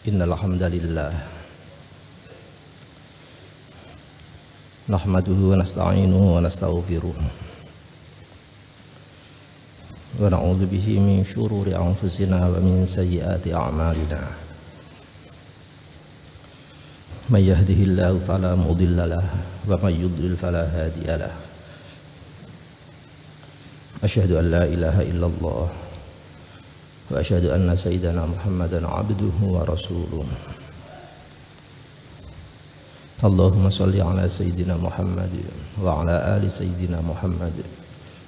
Innal hamdalillah nahmaduhu wa nasta'inuhu wa nastaghfiruh wa na'udzu bihi min syururi anfusina wa min sayyiati a'malina. May yahdihillahu fala mudilla lahu wa may yudlil fala hadiya lahu. Asyhadu an la ilaha illallah wa asyhadu anna sayyidana Muhammadan abduhu wa rasuluh. Allahumma shalli ala sayyidina Muhammad wa ala ali sayyidina Muhammad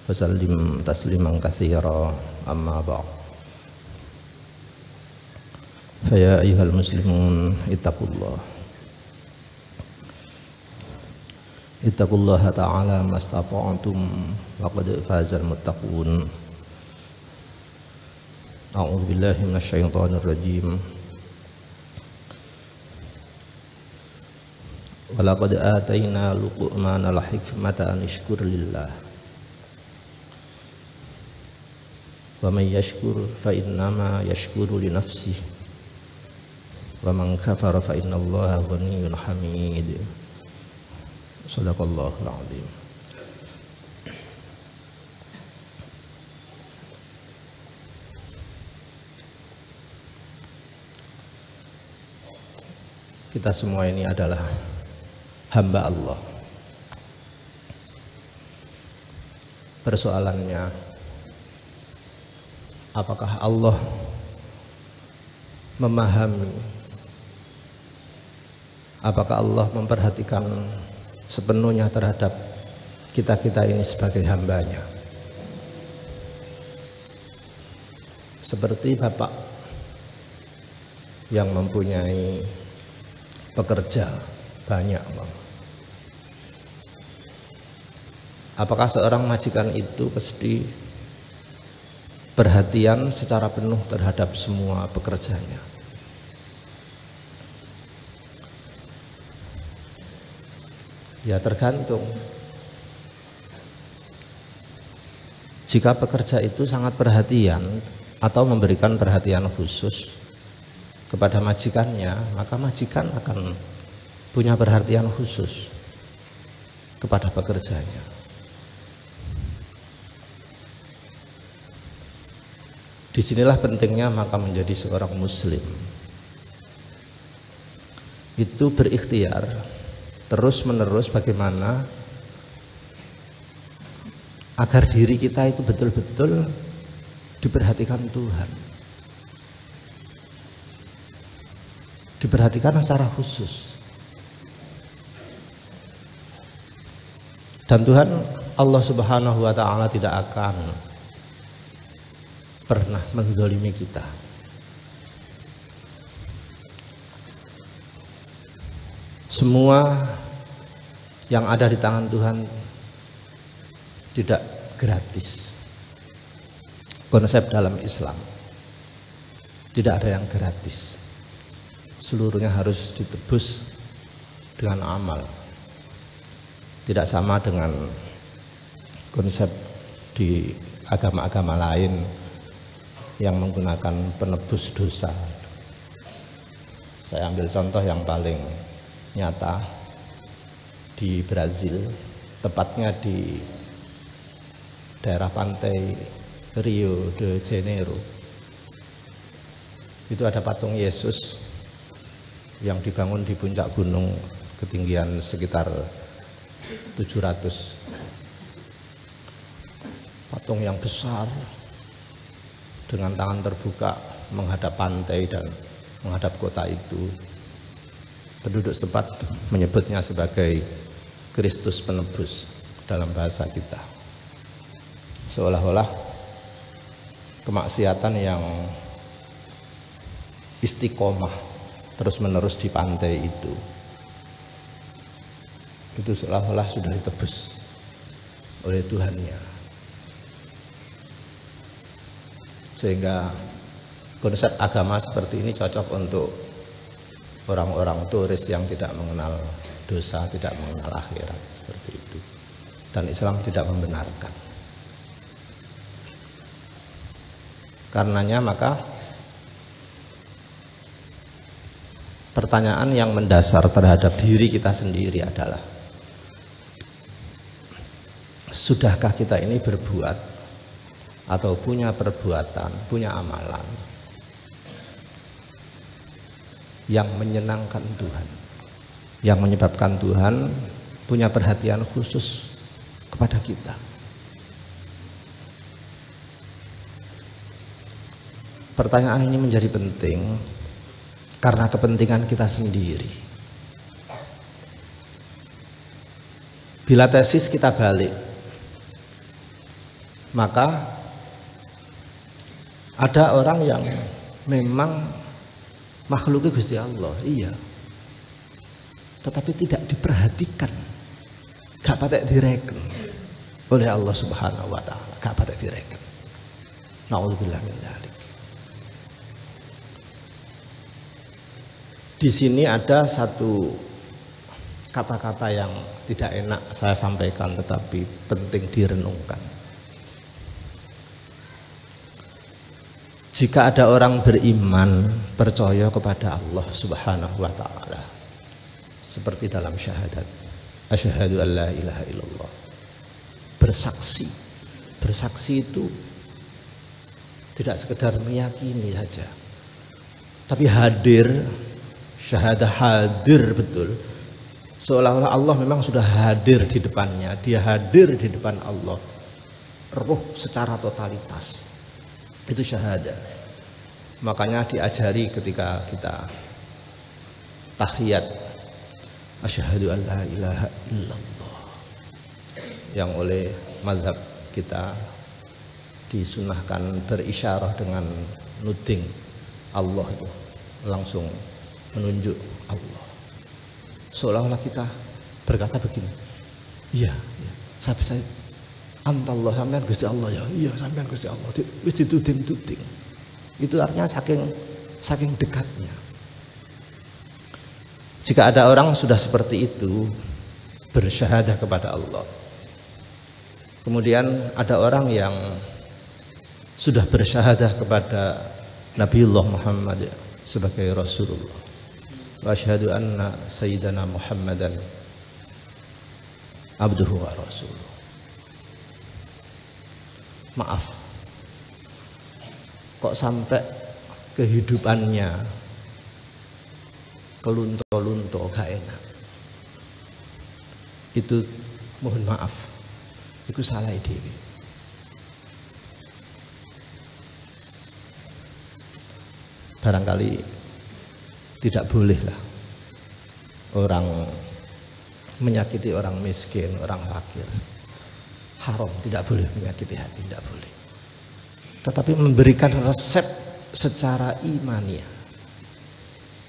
wa sallim tasliman katsira, amma ba'd. Fa ya ayyuhal muslimun ittaqullaha ta'ala mastata'tum wa qad fazal muttaqun. A'udzu billahi minasy syaithanir rajim. Wa laqad atayna Luqmana al-hikmata an yashkur lillah wa man yashkur fa innama yashkuru li nafsihi wa man kafara fa innallaha ghaniyyun hamid. Shadaqallahul azim. Kita semua ini adalah hamba Allah. Persoalannya, apakah Allah memahami, apakah Allah memperhatikan sepenuhnya terhadap kita-kita ini sebagai hambanya? Seperti bapak yang mempunyai pekerja banyak, apakah seorang majikan itu pasti perhatian secara penuh terhadap semua pekerjanya? Ya tergantung. Jika pekerja itu sangat perhatian atau memberikan perhatian khusus kepada majikannya, maka majikan akan punya perhatian khusus kepada pekerjanya. Disinilah pentingnya maka menjadi seorang muslim itu berikhtiar terus menerus bagaimana agar diri kita itu betul-betul diperhatikan Tuhan, diperhatikan secara khusus. Dan Tuhan Allah Subhanahu wa ta'ala tidak akan pernah menzalimi kita. Semua yang ada di tangan Tuhan tidak gratis. Konsep dalam Islam tidak ada yang gratis. Seluruhnya harus ditebus dengan amal. Tidak sama dengan konsep di agama-agama lain yang menggunakan penebus dosa. Saya ambil contoh yang paling nyata di Brazil, tepatnya di daerah pantai Rio de Janeiro. Itu ada patung Yesus yang dibangun di puncak gunung ketinggian sekitar 700. Patung yang besar dengan tangan terbuka menghadap pantai dan menghadap kota itu. Penduduk setempat menyebutnya sebagai Kristus penebus dalam bahasa kita. Seolah-olah kemaksiatan yang istiqomah terus-menerus di pantai itu seolah-olah sudah ditebus oleh Tuhannya. Sehingga konsep agama seperti ini cocok untuk orang-orang turis yang tidak mengenal dosa, tidak mengenal akhirat, seperti itu. Dan Islam tidak membenarkan. Karenanya maka pertanyaan yang mendasar terhadap diri kita sendiri adalah, sudahkah kita ini berbuat atau punya perbuatan, punya amalan yang menyenangkan Tuhan, yang menyebabkan Tuhan punya perhatian khusus kepada kita. Pertanyaan ini menjadi penting karena kepentingan kita sendiri. Bila tesis kita balik, maka ada orang yang memang makhluknya Gusti Allah, iya, tetapi tidak diperhatikan, gak patek direken oleh Allah Subhanahu wa Ta'ala, gak patek direken. Na'udzubillah min dzalik. Di sini ada satu kata-kata yang tidak enak saya sampaikan, tetapi penting direnungkan. Jika ada orang beriman, percaya kepada Allah Subhanahu wa Ta'ala, seperti dalam syahadat, asyhadu an la ilaha illallah, bersaksi. Bersaksi itu tidak sekedar meyakini saja, tapi hadir. Syahadah hadir betul, seolah-olah Allah memang sudah hadir di depannya, dia hadir di depan Allah, ruh secara totalitas. Itu syahadah. Makanya diajari ketika kita tahiyat, asyhadu an la ilaha illallah, yang oleh mazhab kita disunahkan berisyarah dengan nuding Allah, itu langsung menunjuk Allah, seolah-olah kita berkata begini, iya, saya antallah, sampean Gusti Allah ya, iya sampean Gusti Allah, wis dituding. Itu artinya saking dekatnya. Jika ada orang sudah seperti itu bersyahadah kepada Allah, kemudian ada orang yang sudah bersyahadah kepada Nabiullah Muhammad sebagai Rasulullah, wa asyhadu anna sayyidana Muhammadan abduhu wa rasuluh. Maaf, kok sampai kehidupannya kelunto-lunto, gak enak. Itu mohon maaf, itu salah dewi. Barangkali tidak bolehlah orang menyakiti orang miskin, orang fakir. Haram, tidak boleh menyakiti hati, tidak boleh. Tetapi memberikan resep secara imaniah,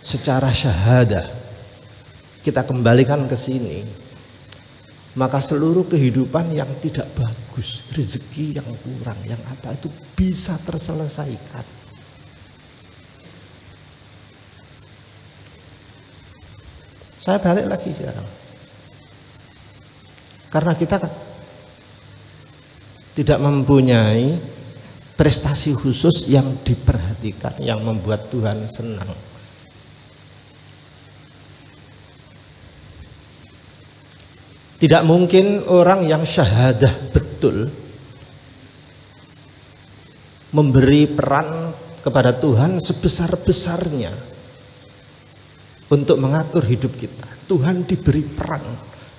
secara syahadah, kita kembalikan ke sini, maka seluruh kehidupan yang tidak bagus, rezeki yang kurang, yang apa itu bisa terselesaikan. Saya balik lagi sekarang, karena kita tidak mempunyai prestasi khusus yang diperhatikan, yang membuat Tuhan senang. Tidak mungkin orang yang syahadah betul memberi peran kepada Tuhan sebesar-besarnya untuk mengatur hidup kita. Tuhan diberi peran,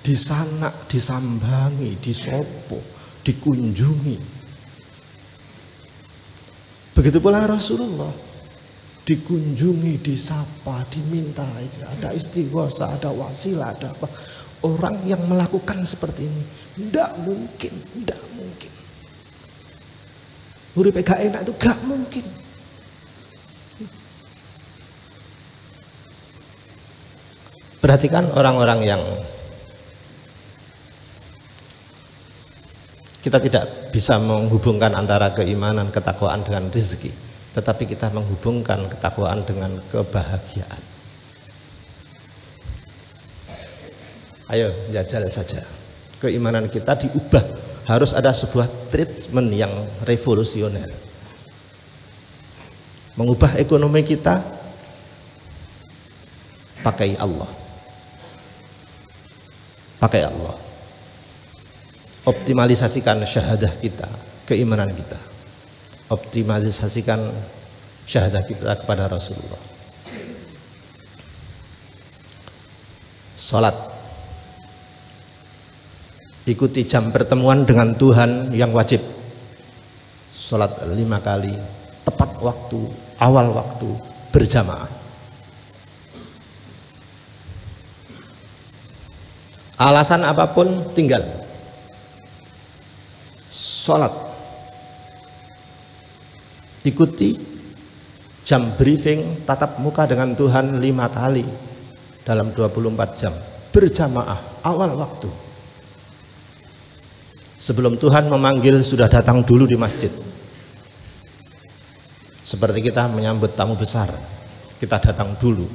disanak, disambangi, disopo, dikunjungi. Begitu pula Rasulullah, dikunjungi, disapa, diminta, ada istighosah, ada wasilah, ada apa. Orang yang melakukan seperti ini tidak mungkin, tidak mungkin. Urip gak enak itu gak mungkin. Perhatikan orang-orang yang kita tidak bisa menghubungkan antara keimanan, ketakwaan dengan rezeki, tetapi kita menghubungkan ketakwaan dengan kebahagiaan. Ayo jajal saja, keimanan kita diubah, harus ada sebuah treatment yang revolusioner, mengubah ekonomi kita pakai Allah. Pakai Allah. Optimalisasikan syahadah kita, keimanan kita. Optimalisasikan syahadah kita kepada Rasulullah. Salat. Ikuti jam pertemuan dengan Tuhan yang wajib. Salat 5 kali, tepat waktu, awal waktu, berjamaah. Alasan apapun tinggal. Salat. Ikuti jam briefing tatap muka dengan Tuhan 5 kali dalam 24 jam. Berjamaah, awal waktu. Sebelum Tuhan memanggil sudah datang dulu di masjid. Seperti kita menyambut tamu besar, kita datang dulu.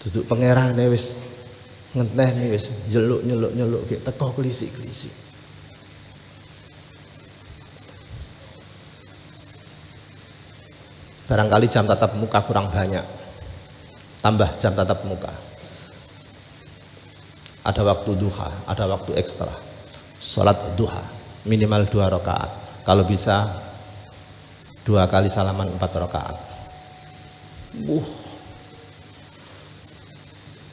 Duduk pengerane wis ngenteni wis nyeluk teko klisik-klisik. Barangkali jam tatap muka kurang banyak. Tambah jam tatap muka. Ada waktu duha, ada waktu ekstra. Salat duha minimal 2 rakaat, kalau bisa 2 kali salaman 4 rakaat.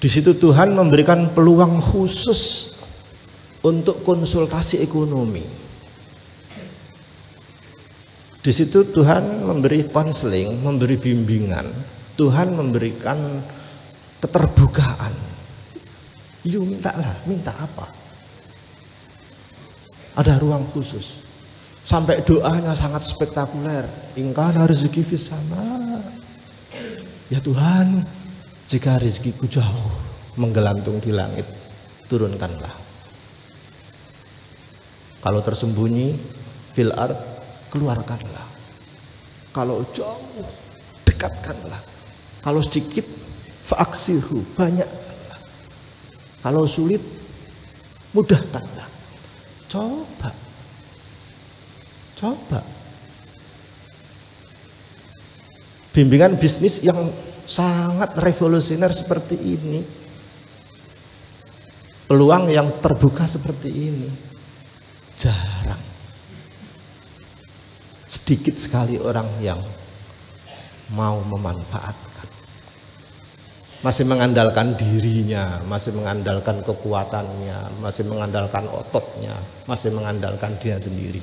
Di situ Tuhan memberikan peluang khusus untuk konsultasi ekonomi. Di situ Tuhan memberi konseling, memberi bimbingan, Tuhan memberikan keterbukaan. Yuk mintalah, minta apa? Ada ruang khusus. Sampai doanya sangat spektakuler. Ingkana rezeki fis sama. Ya Tuhan, jika rezekiku jauh menggelantung di langit, turunkanlah. Kalau tersembunyi fil ard, keluarkanlah. Kalau jauh, dekatkanlah. Kalau sedikit, faaksirhu, banyakkanlah. Kalau sulit, mudahkanlah. Coba bimbingan bisnis yang sangat revolusioner seperti ini, peluang yang terbuka seperti ini jarang. Sedikit sekali orang yang mau memanfaatkan. Masih mengandalkan dirinya, masih mengandalkan kekuatannya, masih mengandalkan ototnya, masih mengandalkan dia sendiri.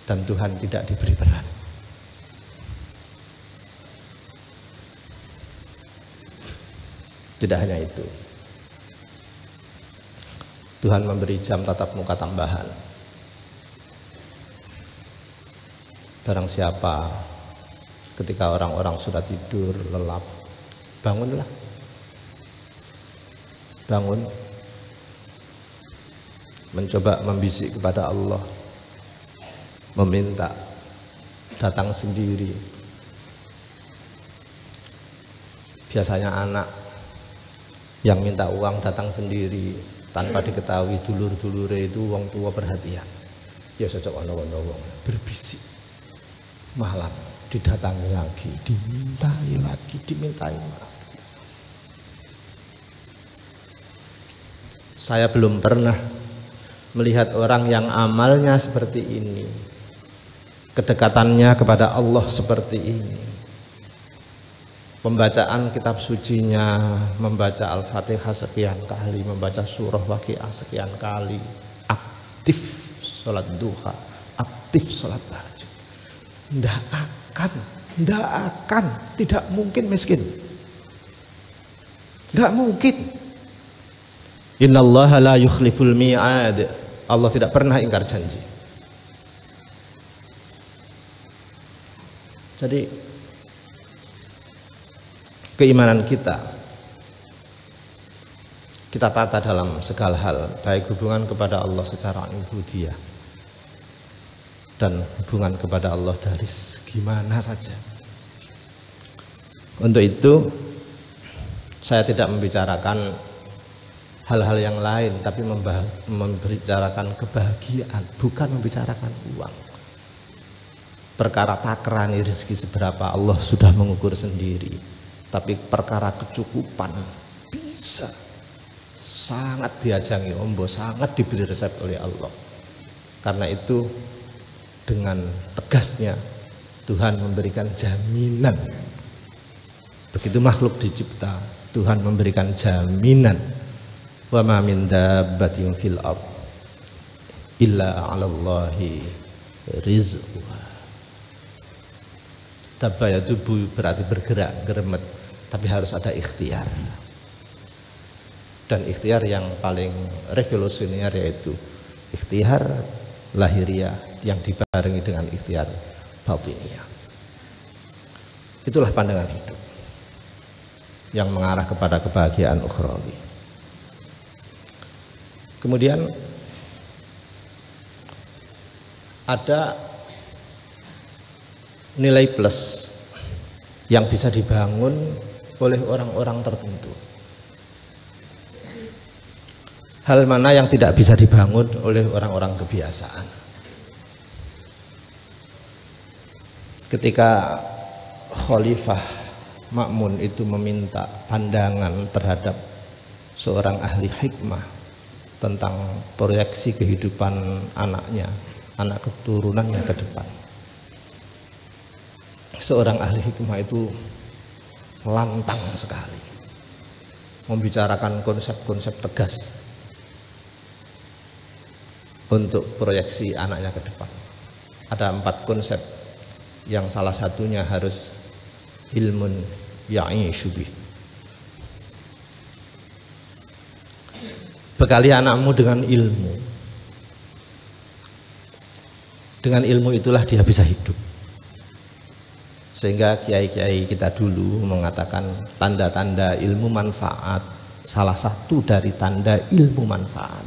Dan Tuhan tidak diberi peran. Tidak hanya itu, Tuhan memberi jam tatap muka tambahan. Barang siapa ketika orang-orang sudah tidur lelap, bangunlah, bangun, mencoba membisik kepada Allah, meminta, datang sendiri. Biasanya anak yang minta uang datang sendiri tanpa diketahui dulur-dulure itu wong tua perhatian. Ya cocok ono-ono wong berbisik, malam didatangi lagi, dimintai lagi, dimintai maaf. Saya belum pernah melihat orang yang amalnya seperti ini, kedekatannya kepada Allah seperti ini, pembacaan kitab sucinya, membaca Al-Fatihah sekian kali, membaca surah Waqiah sekian kali, aktif sholat duha, aktif sholat tahajud. Tidak akan, tidak mungkin miskin, tidak mungkin. Innallaha la yukhliful mi'ad. Allah tidak pernah ingkar janji. Jadi keimanan kita tata dalam segala hal, baik hubungan kepada Allah secara ubudiyah dan hubungan kepada Allah dari gimana saja. Untuk itu saya tidak membicarakan hal-hal yang lain, tapi membicarakan kebahagiaan, bukan membicarakan uang. Perkara takrani rezeki seberapa Allah sudah mengukur sendiri. Tapi perkara kecukupan bisa sangat diajangi ombo, sangat diberi resep oleh Allah. Karena itu dengan tegasnya Tuhan memberikan jaminan. Begitu makhluk dicipta, Tuhan memberikan jaminan. Wa ma min dabbatin fil ard illa 'alallahi rizquha. Dabbah itu berarti bergerak, geremet, tapi harus ada ikhtiar. Dan ikhtiar yang paling revolusioner yaitu ikhtiar lahiriah yang dibarengi dengan ikhtiar batiniah. Itulah pandangan hidup yang mengarah kepada kebahagiaan ukhrawi. Kemudian ada nilai plus yang bisa dibangun oleh orang-orang tertentu. Hal mana yang tidak bisa dibangun oleh orang-orang kebiasaan. Ketika Khalifah Ma'mun itu meminta pandangan terhadap seorang ahli hikmah tentang proyeksi kehidupan anaknya, anak keturunannya ke depan. Seorang ahli hikmah itu lantang sekali membicarakan konsep-konsep tegas untuk proyeksi anaknya ke depan. Ada 4 konsep yang salah satunya harus ilmun ya'ishu bih. Bekali anakmu dengan ilmu. Dengan ilmu itulah dia bisa hidup. Sehingga kiai-kiai kita dulu mengatakan tanda-tanda ilmu manfaat, salah satu dari tanda ilmu manfaat,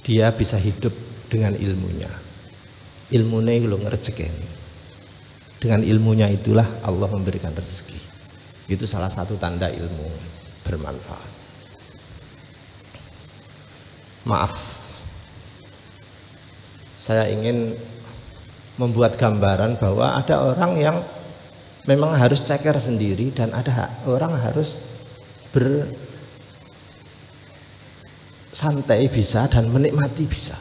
dia bisa hidup dengan ilmunya. Ilmunya itu ngerejekeni. Dengan ilmunya itulah Allah memberikan rezeki. Itu salah satu tanda ilmu bermanfaat. Maaf, saya ingin membuat gambaran bahwa ada orang yang memang harus ceker sendiri dan ada orang harus bersantai bisa dan menikmati bisa.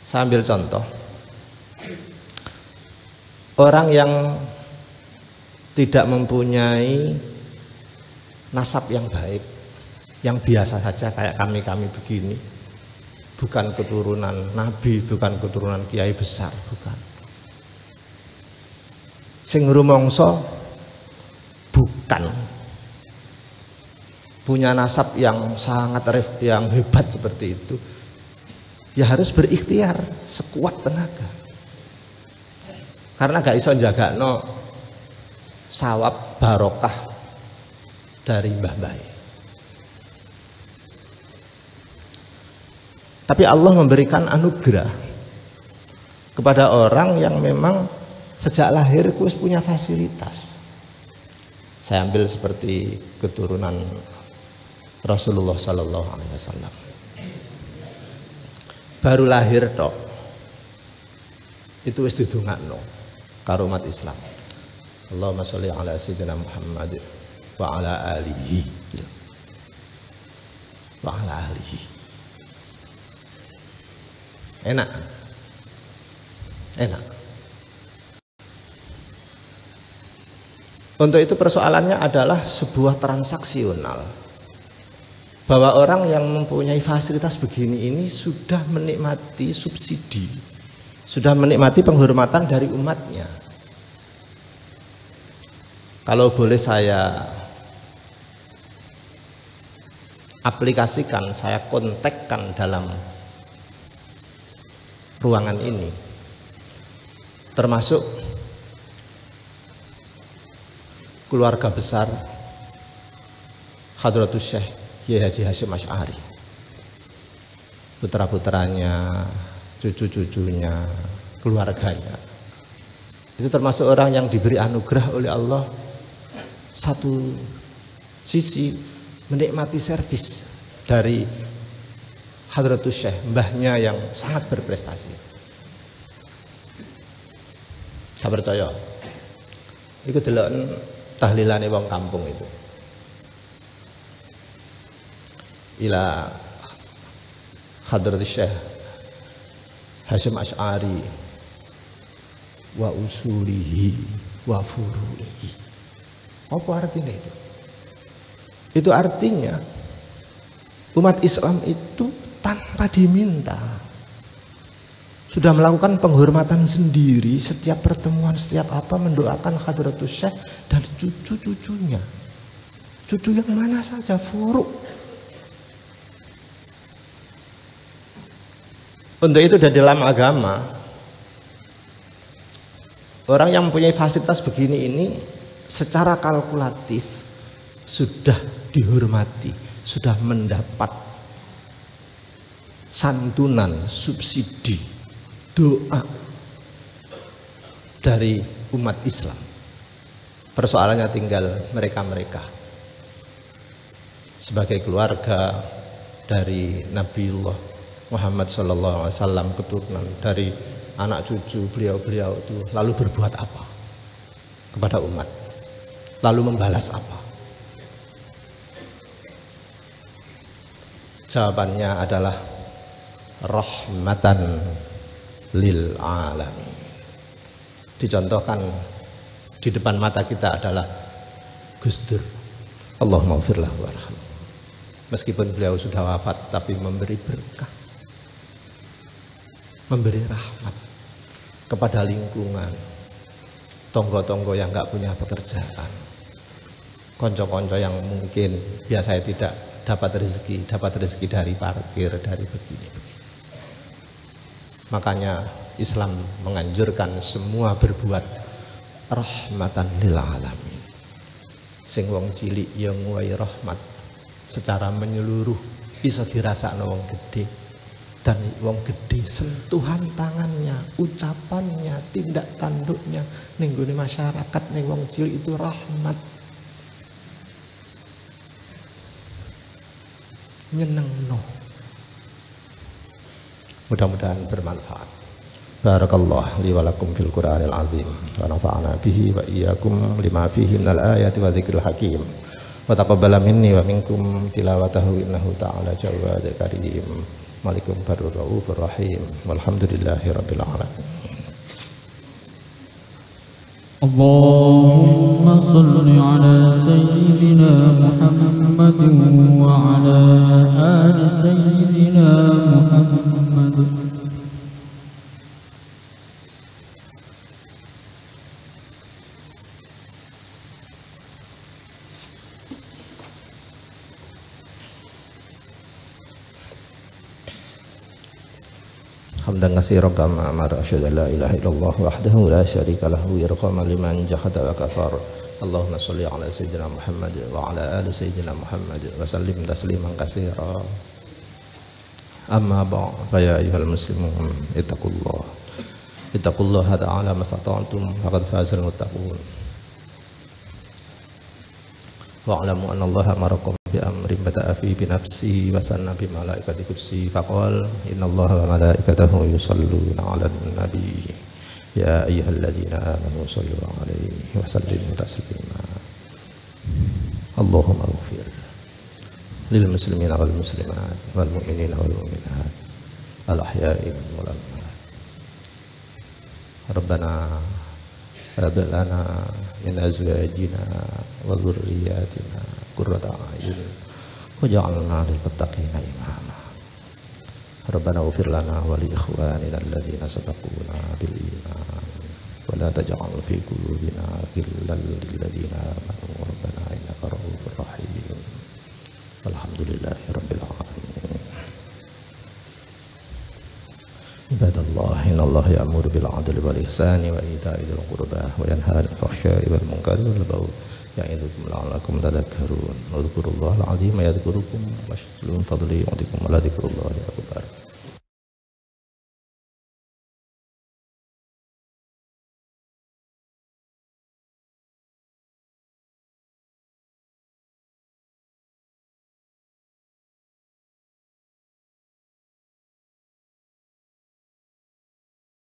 Saya ambil contoh. Orang yang tidak mempunyai nasab yang baik, yang biasa saja kayak kami begini, bukan keturunan nabi, bukan keturunan kiai besar, bukan. Sing rumangsa bukan punya nasab yang sangat yang hebat seperti itu, ya harus berikhtiar sekuat tenaga. Karena gak iso njagakno sawab barokah dari mbah-mbah. Tapi Allah memberikan anugerah kepada orang yang memang sejak lahir punya fasilitas. Saya ambil seperti keturunan Rasulullah Sallallahu Alaihi Wasallam. Baru lahir tok, itu wis didongakno karo umat Islam. Allahumma sholli ala sayyidina Muhammad wa ala alihi wa ala alihi. Enak. Untuk itu persoalannya adalah sebuah transaksional, bahwa orang yang mempunyai fasilitas begini ini sudah menikmati subsidi, sudah menikmati penghormatan dari umatnya. Kalau boleh saya aplikasikan, saya kontekkan dalam ruangan ini, termasuk keluarga besar Hadratus Syekh Kiai Haji Hasyim Asy'ari, putra-putranya, cucu-cucunya, keluarganya. Itu termasuk orang yang diberi anugerah oleh Allah, satu sisi menikmati servis dari Hadratus Syekh, mbahnya yang sangat berprestasi. Gak percaya? Iku delok tahlilane wong kampung itu. Ila hadratis Syekh Hasyim Asy'ari wa usulihi wa furu'ihi. Apa artinya itu? Itu artinya umat Islam itu tanpa diminta sudah melakukan penghormatan sendiri setiap pertemuan, setiap apa, mendoakan hadratus Syekh dan cucu-cucunya. Cucu yang mana saja, furu'. Untuk itu di dalam agama, orang yang mempunyai fasilitas begini ini secara kalkulatif sudah dihormati, sudah mendapat santunan, subsidi, doa dari umat Islam. Persoalannya tinggal mereka-mereka sebagai keluarga dari Nabiullah Muhammad sallallahu alaihi wasallam, keturunan dari anak cucu beliau-beliau itu lalu berbuat apa kepada umat, lalu membalas apa? Jawabannya adalah rahmatan lil alamin. Dicontohkan di depan mata kita adalah Gus Dur, Allahumma ghfirlahu warhamhu. Meskipun beliau sudah wafat, tapi memberi berkah, memberi rahmat kepada lingkungan, tonggo-tonggo yang nggak punya pekerjaan, konco-konco yang mungkin biasanya tidak dapat rezeki dari parkir, dari begini-begini. Makanya Islam menganjurkan semua berbuat rahmatan lil alamin. Sing wong cilik yang nguwai rahmat secara menyeluruh bisa dirasakno wong gede, dan wong gede sentuhan tangannya, ucapannya, tindak tanduknya ning gone masyarakat, ning wong cilik itu rahmat, nyenengno. Mudah-mudahan bermanfaat. Barakallahu li wa lakum fil Qur'anil azim wa nafa'ana bihi wa iyyakum lima fihi minal ayati wa dzikril hakim wa taqabbala minni wa minkum tilawatahu innahu ta'ala jawadul karim malikum barur raufur rahim walhamdulillahi rabbil alamin. Allahumma salli ala sayyidina Muhammadin wa ala ali sayyidina Muhammad. Hamdan katsiran kama amara asyhadu an la ilaha illallah wahdahu la syarika lahu yarqama liman jahada wa kafar. Allahumma shalli ala sayyidina Muhammad wa ala ali sayyidina Muhammad wa sallim tasliman katsira. Amma ba'd, fa ya ayyuhal muslimun ittaqullaha ta'ala mastata'tum faqad fazal muttaqun. Wa'lamu anna Allaha amarakum bi amrin bada'a fi bi nafsihi wa sanna bi malaikati qudsi faqala inna Allaha wa malaikatahu yusalluna 'alan nabi ya ayyuhalladzina amanu sallu 'alaihi wa sallimu taslima. Allahumma ighfir lil muslimina wal muslimat wal mu'minina wal mu'minat al ahya'i wal amwat. Rabbana hab lana min azwajina wa dhurriyyatina qurrata a'yun waj'alna lil muttaqina imama. Rabbana ighfir lana wa li ikhwanina alladhina sabaquna bil iman wa la taj'al fi qulubina ghillan lil ladzina amanu rabbana innaka ra'ufur rahim. Alhamdulillahi rabbil alamin. Ibadallah, innallaha ya'muru bil 'adli wal ihsani wa ita'i dzil qurbah wa yanha 'anil fahsya'i wal munkari wal baghi ya'idukum la'allakum tadhakkarun. Wadhkurullahal 'azima yadhkurukum washkuruu min fadlihi yu'tikum wa la dzikrullahi akbar.